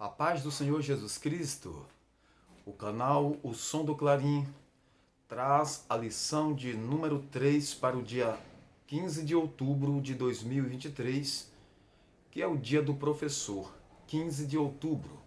A paz do Senhor Jesus Cristo, o canal O Som do Clarim traz a lição de número 3 para o dia 15 de outubro de 2023, que é o dia do professor, 15 de outubro.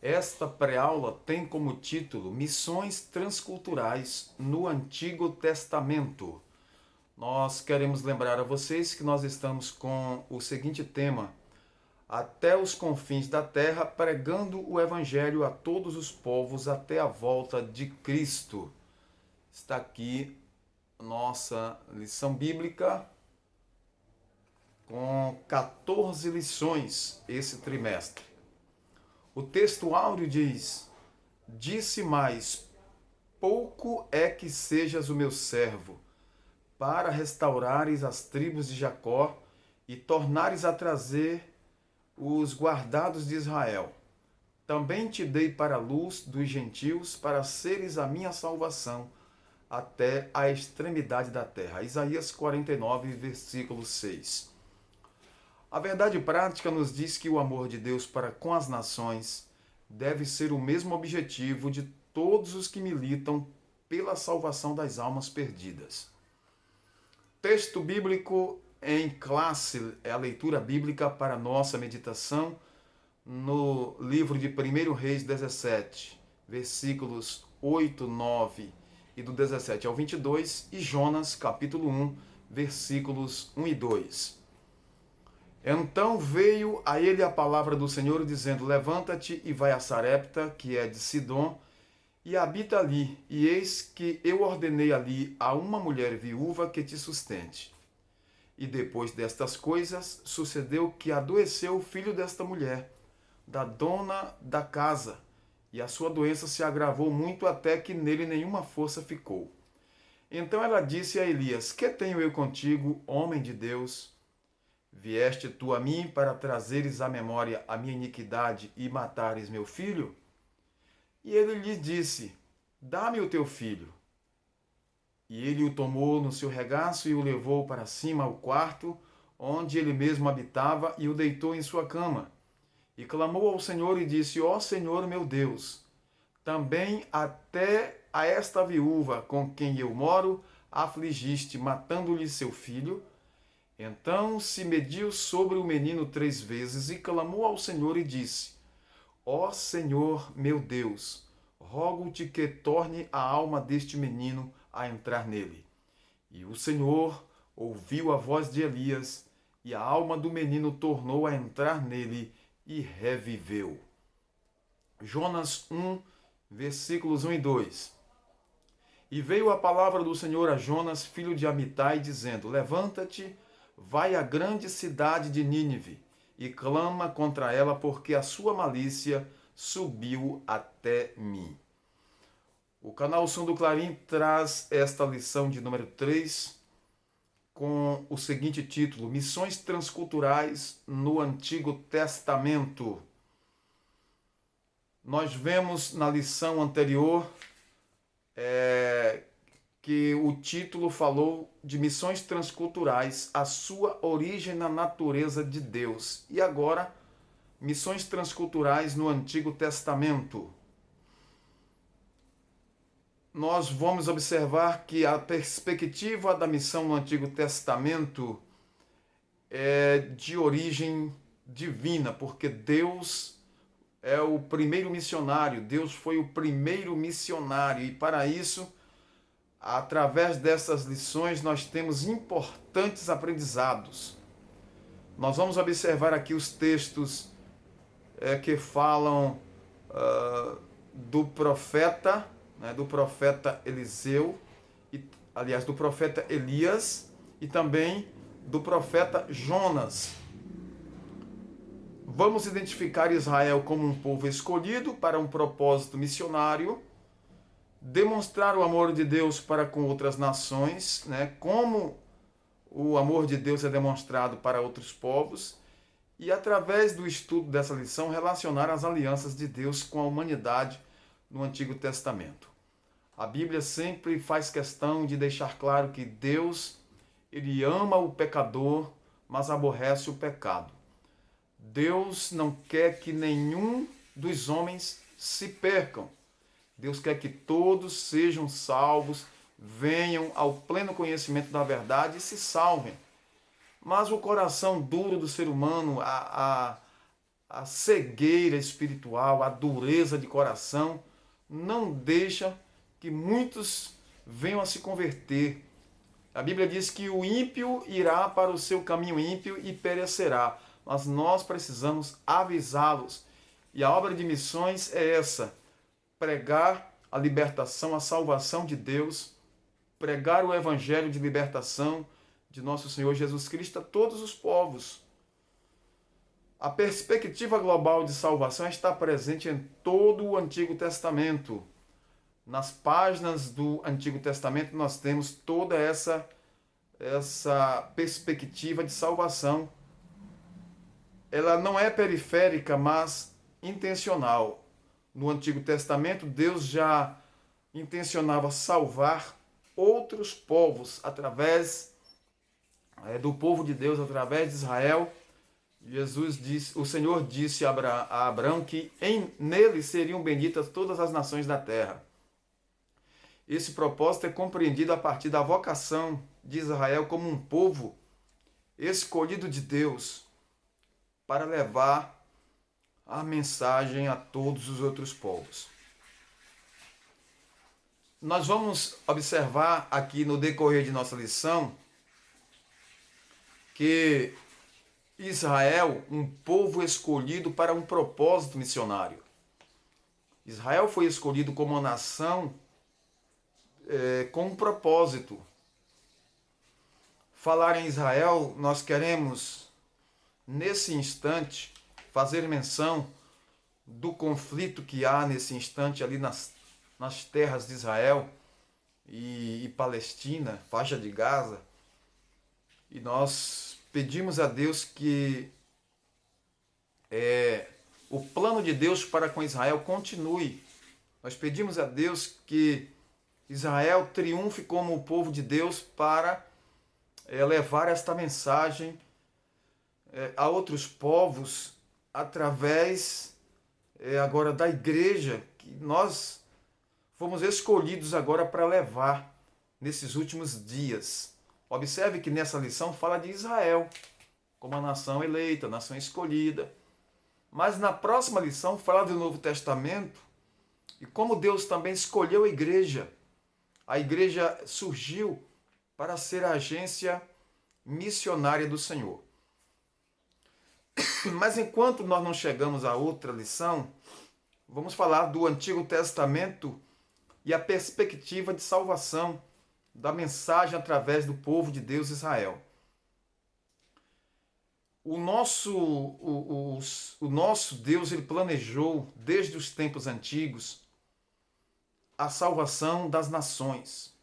Esta pré-aula tem como título Missões Transculturais no Antigo Testamento. Nós queremos lembrar a vocês que nós estamos com o seguinte tema: até os confins da terra, pregando o Evangelho a todos os povos até a volta de Cristo. Está aqui nossa lição bíblica com 14 lições esse trimestre. O texto áureo diz: disse mais, pouco é que sejas o meu servo, para restaurares as tribos de Jacó e tornares a trazer os guardados de Israel. Também te dei para a luz dos gentios, para seres a minha salvação até a extremidade da terra. Isaías 49, versículo 6. A verdade prática nos diz que o amor de Deus para com as nações deve ser o mesmo objetivo de todos os que militam pela salvação das almas perdidas. Texto bíblico em classe é a leitura bíblica para nossa meditação no livro de 1 Reis 17, versículos 8, 9 e do 17 ao 22, e Jonas, capítulo 1, versículos 1 e 2. Então veio a ele a palavra do Senhor, dizendo: levanta-te e vai a Sarepta, que é de Sidom, e habita ali, e eis que eu ordenei ali a uma mulher viúva que te sustente. E depois destas coisas, sucedeu que adoeceu o filho desta mulher, da dona da casa, e a sua doença se agravou muito até que nele nenhuma força ficou. Então ela disse a Elias: que tenho eu contigo, homem de Deus? Vieste tu a mim para trazeres à memória a minha iniquidade e matares meu filho? E ele lhe disse: dá-me o teu filho. E ele o tomou no seu regaço e o levou para cima ao quarto, onde ele mesmo habitava, e o deitou em sua cama. E clamou ao Senhor e disse: ó Senhor meu Deus, também até a esta viúva com quem eu moro afligiste, matando-lhe seu filho. Então se mediu sobre o menino 3 vezes e clamou ao Senhor e disse: ó Senhor meu Deus, rogo-te que torne a alma deste menino a entrar nele. E o Senhor ouviu a voz de Elias, e a alma do menino tornou a entrar nele e reviveu. Jonas 1, versículos 1 e 2. E veio a palavra do Senhor a Jonas, filho de Amitai, dizendo: levanta-te, vai à grande cidade de Nínive, e clama contra ela, porque a sua malícia subiu até mim. O canal Som do Clarim traz esta lição de número 3 com o seguinte título: Missões Transculturais no Antigo Testamento. Nós vemos na lição anterior que o título falou de missões transculturais, a sua origem na natureza de Deus. E agora, missões transculturais no Antigo Testamento. Nós vamos observar que a perspectiva da missão no Antigo Testamento é de origem divina, porque Deus é o primeiro missionário, Deus foi o primeiro missionário, e para isso, através dessas lições, nós temos importantes aprendizados. Nós vamos observar aqui os textos que falam do profeta Eliseu, do profeta Elias e também do profeta Jonas. Vamos identificar Israel como um povo escolhido para um propósito missionário, demonstrar o amor de Deus para com outras nações, como o amor de Deus é demonstrado para outros povos, e através do estudo dessa lição relacionar as alianças de Deus com a humanidade no Antigo Testamento. A Bíblia sempre faz questão de deixar claro que Deus, ele ama o pecador, mas aborrece o pecado. Deus não quer que nenhum dos homens se percam. Deus quer que todos sejam salvos, venham ao pleno conhecimento da verdade e se salvem. Mas o coração duro do ser humano, a cegueira espiritual, a dureza de coração, não deixa que muitos venham a se converter. A Bíblia diz que o ímpio irá para o seu caminho ímpio e perecerá. Mas nós precisamos avisá-los. E a obra de missões é essa: pregar a libertação, a salvação de Deus, pregar o evangelho de libertação de nosso Senhor Jesus Cristo a todos os povos. A perspectiva global de salvação está presente em todo o Antigo Testamento. Nas páginas do Antigo Testamento nós temos toda essa perspectiva de salvação. Ela não é periférica, mas intencional. No Antigo Testamento, Deus já intencionava salvar outros povos através do povo de Deus, através de Israel. O Senhor disse a Abraão que nele seriam benditas todas as nações da terra. Esse propósito é compreendido a partir da vocação de Israel como um povo escolhido de Deus para levar a mensagem a todos os outros povos. Nós vamos observar aqui no decorrer de nossa lição que Israel, um povo escolhido para um propósito missionário. Israel foi escolhido como uma nação com um propósito. Falar em Israel, nós queremos, nesse instante, fazer menção do conflito que há nesse instante ali nas terras de Israel e Palestina, faixa de Gaza. E nós pedimos a Deus que o plano de Deus para com Israel continue. Nós pedimos a Deus que Israel triunfe como o povo de Deus para levar esta mensagem a outros povos através agora da igreja que nós fomos escolhidos agora para levar nesses últimos dias. Observe que nessa lição fala de Israel como a nação eleita, a nação escolhida. Mas na próxima lição fala do Novo Testamento e como Deus também escolheu a igreja. A igreja surgiu para ser a agência missionária do Senhor. Mas enquanto nós não chegamos a outra lição, vamos falar do Antigo Testamento e a perspectiva de salvação da mensagem através do povo de Deus Israel. O nosso Deus, ele planejou desde os tempos antigos a salvação das nações.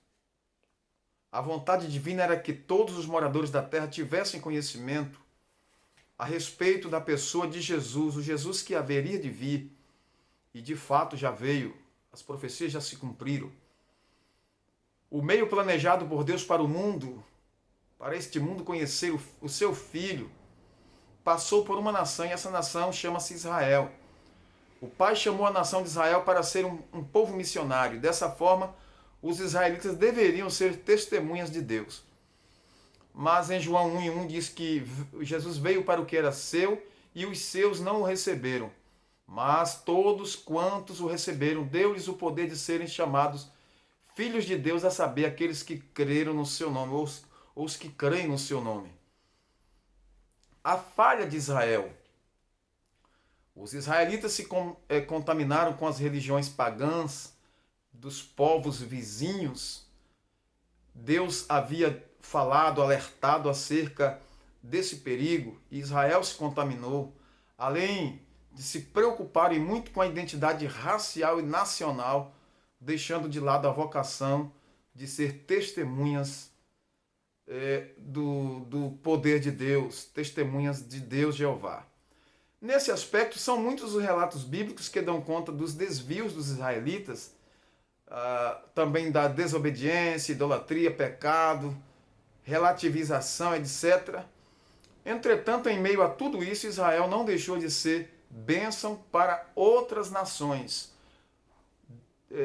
A vontade divina era que todos os moradores da terra tivessem conhecimento a respeito da pessoa de Jesus, o Jesus que haveria de vir, e de fato já veio, as profecias já se cumpriram. O meio planejado por Deus para o mundo, para este mundo conhecer o seu Filho, passou por uma nação, e essa nação chama-se Israel. O Pai chamou a nação de Israel para ser um povo missionário. Dessa forma, os israelitas deveriam ser testemunhas de Deus. Mas em João 1:1 diz que Jesus veio para o que era seu e os seus não o receberam. Mas todos quantos o receberam, deu-lhes o poder de serem chamados filhos de Deus, a saber, aqueles que creram no seu nome, ou os que creem no seu nome. A falha de Israel. Os israelitas se contaminaram com as religiões pagãs dos povos vizinhos. Deus havia falado, alertado acerca desse perigo, e Israel se contaminou, além de se preocuparem muito com a identidade racial e nacional, deixando de lado a vocação de ser testemunhas do poder de Deus, testemunhas de Deus Jeová. Nesse aspecto, são muitos os relatos bíblicos que dão conta dos desvios dos israelitas, também da desobediência, idolatria, pecado, relativização, etc. Entretanto, em meio a tudo isso, Israel não deixou de ser bênção para outras nações.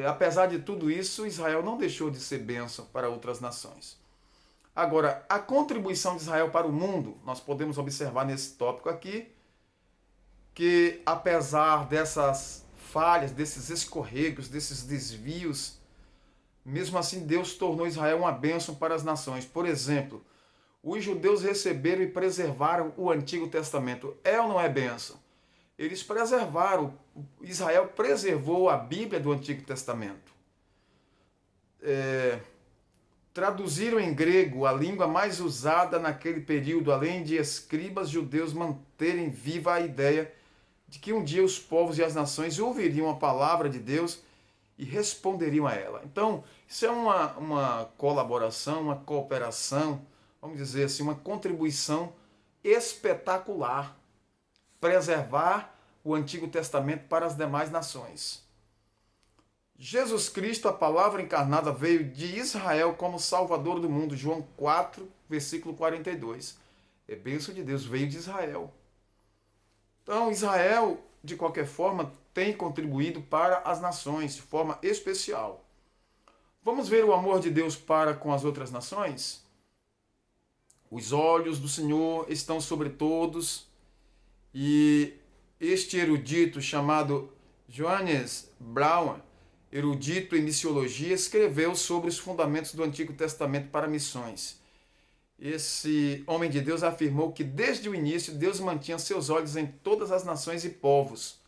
Apesar de tudo isso, Israel não deixou de ser bênção para outras nações. Agora, a contribuição de Israel para o mundo, nós podemos observar nesse tópico aqui, que apesar dessas falhas, desses escorregos, desses desvios, mesmo assim Deus tornou Israel uma bênção para as nações. Por exemplo, os judeus receberam e preservaram o Antigo Testamento. É ou não é bênção? Eles preservaram, Israel preservou a Bíblia do Antigo Testamento. Traduziram em grego, a língua mais usada naquele período, além de escribas judeus manterem viva a ideia de que um dia os povos e as nações ouviriam a palavra de Deus e responderiam a ela. Então, isso é uma colaboração, uma cooperação, vamos dizer assim, uma contribuição espetacular. Preservar o Antigo Testamento para as demais nações. Jesus Cristo, a palavra encarnada, veio de Israel como Salvador do mundo. João 4, versículo 42. É bênção de Deus, veio de Israel. Então, Israel, de qualquer forma, tem contribuído para as nações de forma especial. Vamos ver o amor de Deus para com as outras nações? Os olhos do Senhor estão sobre todos, e este erudito chamado Johannes Brauer, erudito em missiologia, escreveu sobre os fundamentos do Antigo Testamento para missões. Esse homem de Deus afirmou que desde o início Deus mantinha seus olhos em todas as nações e povos.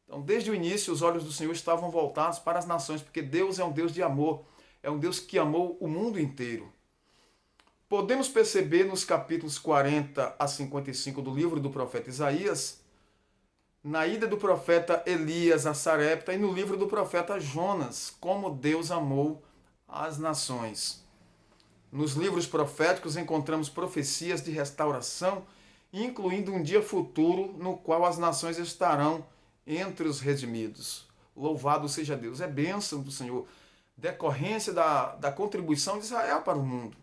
Então, desde o início, os olhos do Senhor estavam voltados para as nações, porque Deus é um Deus de amor, é um Deus que amou o mundo inteiro. Podemos perceber nos capítulos 40 a 55 do livro do profeta Isaías, na ida do profeta Elias a Sarepta e no livro do profeta Jonas, como Deus amou as nações. Nos livros proféticos encontramos profecias de restauração, incluindo um dia futuro no qual as nações estarão entre os redimidos. Louvado seja Deus. É bênção do Senhor, decorrência da contribuição de Israel para o mundo.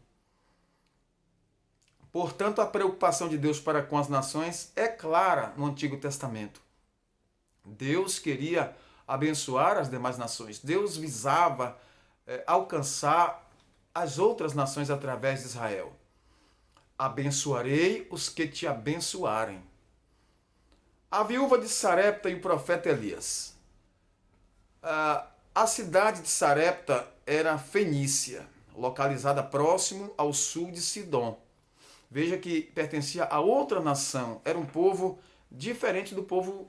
Portanto, a preocupação de Deus para com as nações é clara no Antigo Testamento. Deus queria abençoar as demais nações. Deus visava alcançar as outras nações através de Israel. Abençoarei os que te abençoarem. A viúva de Sarepta e o profeta Elias. A cidade de Sarepta era Fenícia, localizada próximo ao sul de Sidom. Veja que pertencia a outra nação, era um povo diferente do povo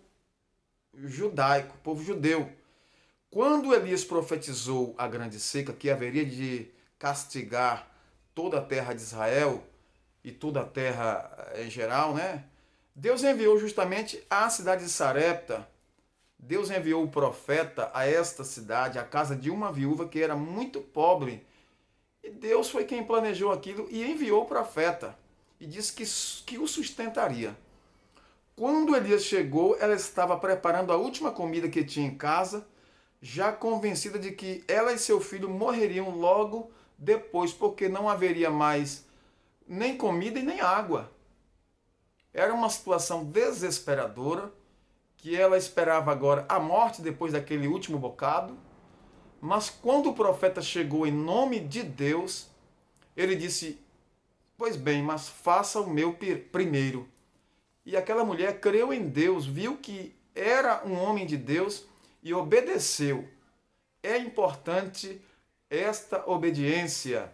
judaico, povo judeu. Quando Elias profetizou a grande seca, que haveria de castigar toda a terra de Israel e toda a terra em geral, né? Deus enviou justamente à cidade de Sarepta, Deus enviou o profeta a esta cidade, à casa de uma viúva que era muito pobre. E Deus foi quem planejou aquilo e enviou o profeta. E disse que o sustentaria. Quando Elias chegou, ela estava preparando a última comida que tinha em casa, já convencida de que ela e seu filho morreriam logo depois, porque não haveria mais nem comida e nem água. Era uma situação desesperadora, que ela esperava agora a morte depois daquele último bocado. Mas quando o profeta chegou em nome de Deus, ele disse: pois bem, mas faça o meu primeiro. E aquela mulher creu em Deus, viu que era um homem de Deus e obedeceu. É importante esta obediência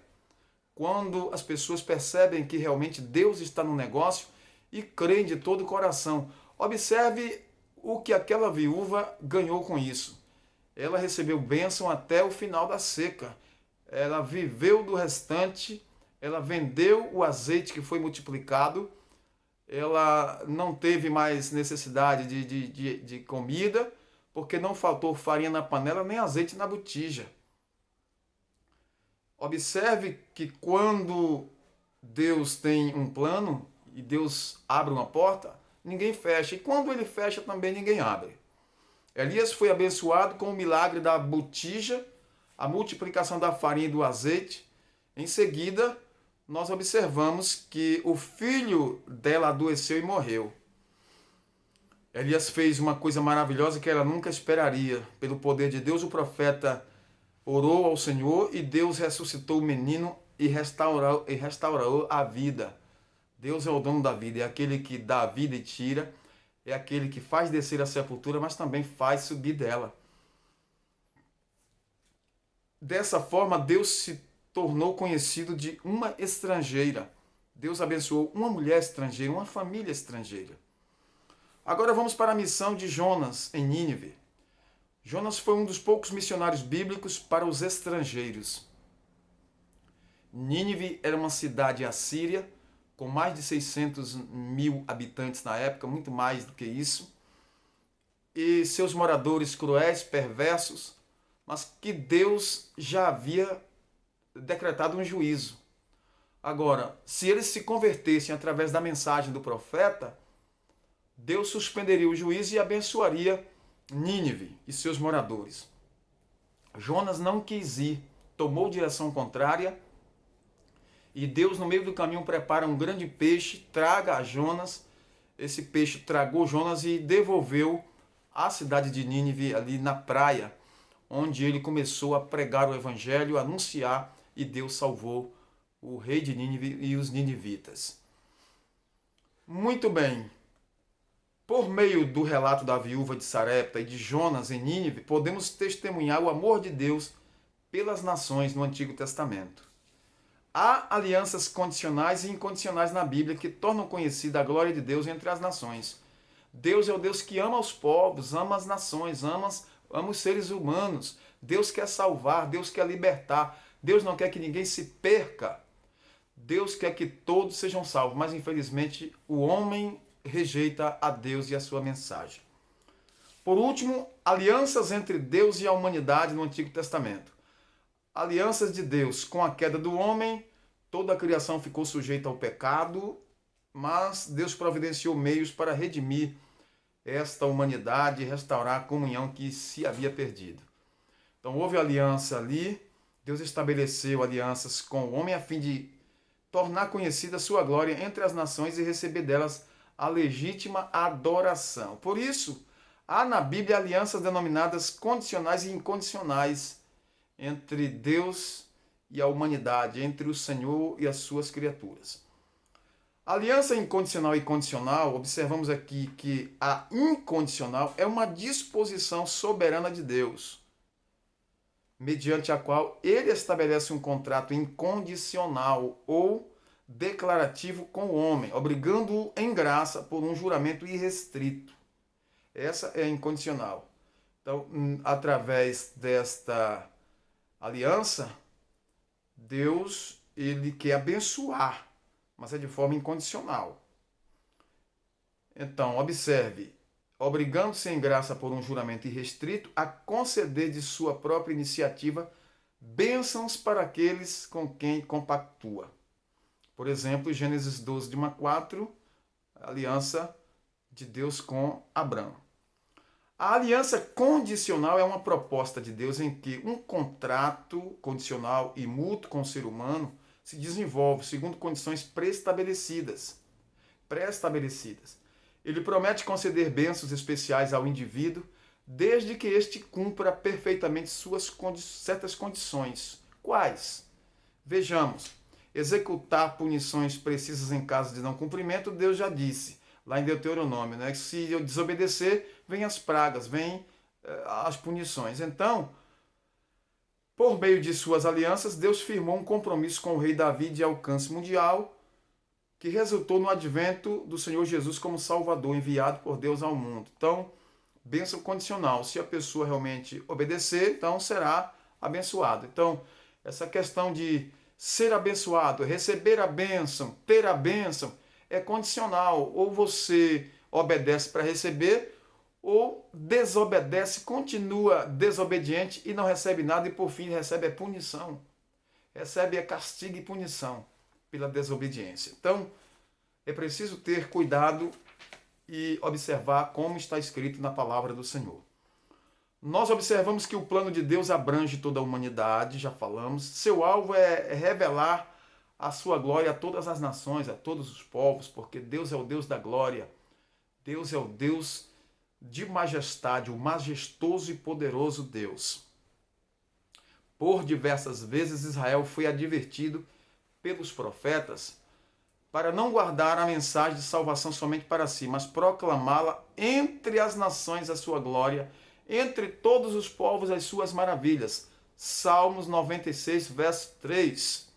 quando as pessoas percebem que realmente Deus está no negócio e creem de todo o coração. Observe o que aquela viúva ganhou com isso. Ela recebeu bênção até o final da seca. Ela viveu do restante. Ela vendeu o azeite que foi multiplicado, ela não teve mais necessidade de comida, porque não faltou farinha na panela nem azeite na botija. Observe que quando Deus tem um plano e Deus abre uma porta, ninguém fecha. E quando ele fecha, também ninguém abre. Elias foi abençoado com o milagre da botija, a multiplicação da farinha e do azeite. Em seguida, nós observamos que o filho dela adoeceu e morreu. Elias fez uma coisa maravilhosa que ela nunca esperaria. Pelo poder de Deus, o profeta orou ao Senhor e Deus ressuscitou o menino e restaurou a vida. Deus é o dono da vida, é aquele que dá a vida e tira, é aquele que faz descer a sepultura, mas também faz subir dela. Dessa forma, Deus se tornou conhecido de uma estrangeira. Deus abençoou uma mulher estrangeira, uma família estrangeira. Agora vamos para a missão de Jonas em Nínive. Jonas foi um dos poucos missionários bíblicos para os estrangeiros. Nínive era uma cidade assíria, com mais de 600 mil habitantes na época, muito mais do que isso. E seus moradores cruéis, perversos, mas que Deus já havia decretado um juízo. Agora, se eles se convertessem através da mensagem do profeta, Deus suspenderia o juízo e abençoaria Nínive e seus moradores. Jonas não quis ir, tomou direção contrária e Deus, no meio do caminho, prepara um grande peixe, traga a Jonas. Esse peixe tragou Jonas e devolveu à cidade de Nínive, ali na praia, onde ele começou a pregar o evangelho, a anunciar, e Deus salvou o rei de Nínive e os ninivitas. Muito bem. Por meio do relato da viúva de Sarepta e de Jonas em Nínive, podemos testemunhar o amor de Deus pelas nações no Antigo Testamento. Há alianças condicionais e incondicionais na Bíblia que tornam conhecida a glória de Deus entre as nações. Deus é o Deus que ama os povos, ama as nações, ama os seres humanos. Deus quer salvar, Deus quer libertar. Deus não quer que ninguém se perca. Deus quer que todos sejam salvos, mas infelizmente o homem rejeita a Deus e a sua mensagem. Por último, alianças entre Deus e a humanidade no Antigo Testamento. Alianças de Deus com a queda do homem, toda a criação ficou sujeita ao pecado, mas Deus providenciou meios para redimir esta humanidade e restaurar a comunhão que se havia perdido. Então houve aliança ali, Deus estabeleceu alianças com o homem a fim de tornar conhecida a sua glória entre as nações e receber delas a legítima adoração. Por isso, há na Bíblia alianças denominadas condicionais e incondicionais entre Deus e a humanidade, entre o Senhor e as suas criaturas. Aliança incondicional e condicional, observamos aqui que a incondicional é uma disposição soberana de Deus, mediante a qual ele estabelece um contrato incondicional ou declarativo com o homem, obrigando-o em graça por um juramento irrestrito. Essa é a incondicional. Então, através desta aliança, Deus, ele quer abençoar, mas é de forma incondicional. Então, observe, obrigando-se em graça por um juramento irrestrito a conceder de sua própria iniciativa bênçãos para aqueles com quem compactua. Por exemplo, Gênesis 12, de 1 a 4, a aliança de Deus com Abraão. A aliança condicional é uma proposta de Deus em que um contrato condicional e mútuo com o ser humano se desenvolve segundo condições pré-estabelecidas. Ele promete conceder bênçãos especiais ao indivíduo, desde que este cumpra perfeitamente suas certas condições. Quais? Vejamos. Executar punições precisas em caso de não cumprimento, Deus já disse, lá em Deuteronômio, né? Se eu desobedecer, vem as pragas, vem as punições. Então, por meio de suas alianças, Deus firmou um compromisso com o rei Davi de alcance mundial, que resultou no advento do Senhor Jesus como Salvador, enviado por Deus ao mundo. Então, bênção condicional. Se a pessoa realmente obedecer, então será abençoado. Então, essa questão de ser abençoado, receber a bênção, ter a bênção, é condicional. Ou você obedece para receber, ou desobedece, continua desobediente e não recebe nada, e por fim recebe a punição. Recebe a castigo e punição pela desobediência. Então, é preciso ter cuidado e observar como está escrito na palavra do Senhor. Nós observamos que o plano de Deus abrange toda a humanidade, já falamos. Seu alvo é revelar a sua glória a todas as nações, a todos os povos, porque Deus é o Deus da glória. Deus é o Deus de majestade, o majestoso e poderoso Deus. Por diversas vezes Israel foi advertido pelos profetas para não guardar a mensagem de salvação somente para si, mas proclamá-la entre as nações a sua glória, entre todos os povos as suas maravilhas. Salmos 96, verso 3.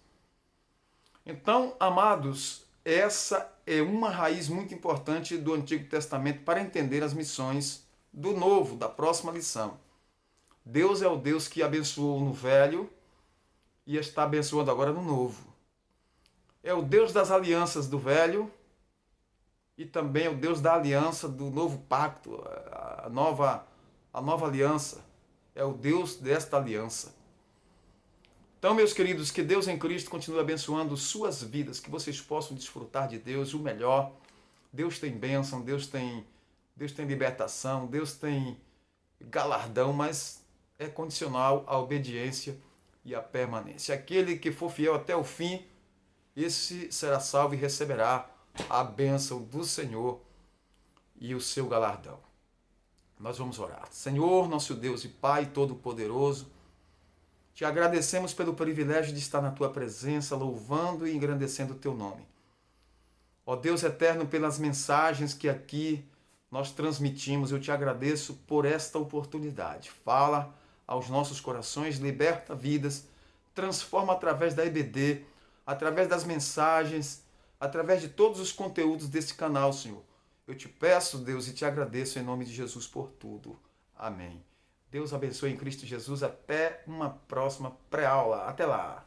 Então, amados, essa é uma raiz muito importante do Antigo Testamento para entender as missões do Novo, da próxima lição. Deus é o Deus que abençoou no Velho e está abençoando agora no Novo. É o Deus das alianças do Velho e também é o Deus da aliança do Novo Pacto, a nova aliança. É o Deus desta aliança. Então, meus queridos, que Deus em Cristo continue abençoando suas vidas, que vocês possam desfrutar de Deus o melhor. Deus tem bênção, Deus tem libertação, Deus tem galardão, mas é condicional à obediência e à permanência. Aquele que for fiel até o fim, esse será salvo e receberá a bênção do Senhor e o seu galardão. Nós vamos orar. Senhor, nosso Deus e Pai Todo-Poderoso, te agradecemos pelo privilégio de estar na tua presença, louvando e engrandecendo o teu nome. Ó Deus eterno, pelas mensagens que aqui nós transmitimos, eu te agradeço por esta oportunidade. Fala aos nossos corações, liberta vidas, transforma através da EBD, através das mensagens, através de todos os conteúdos desse canal, Senhor. Eu te peço, Deus, e te agradeço em nome de Jesus por tudo. Amém. Deus abençoe em Cristo Jesus. Até uma próxima pré-aula. Até lá.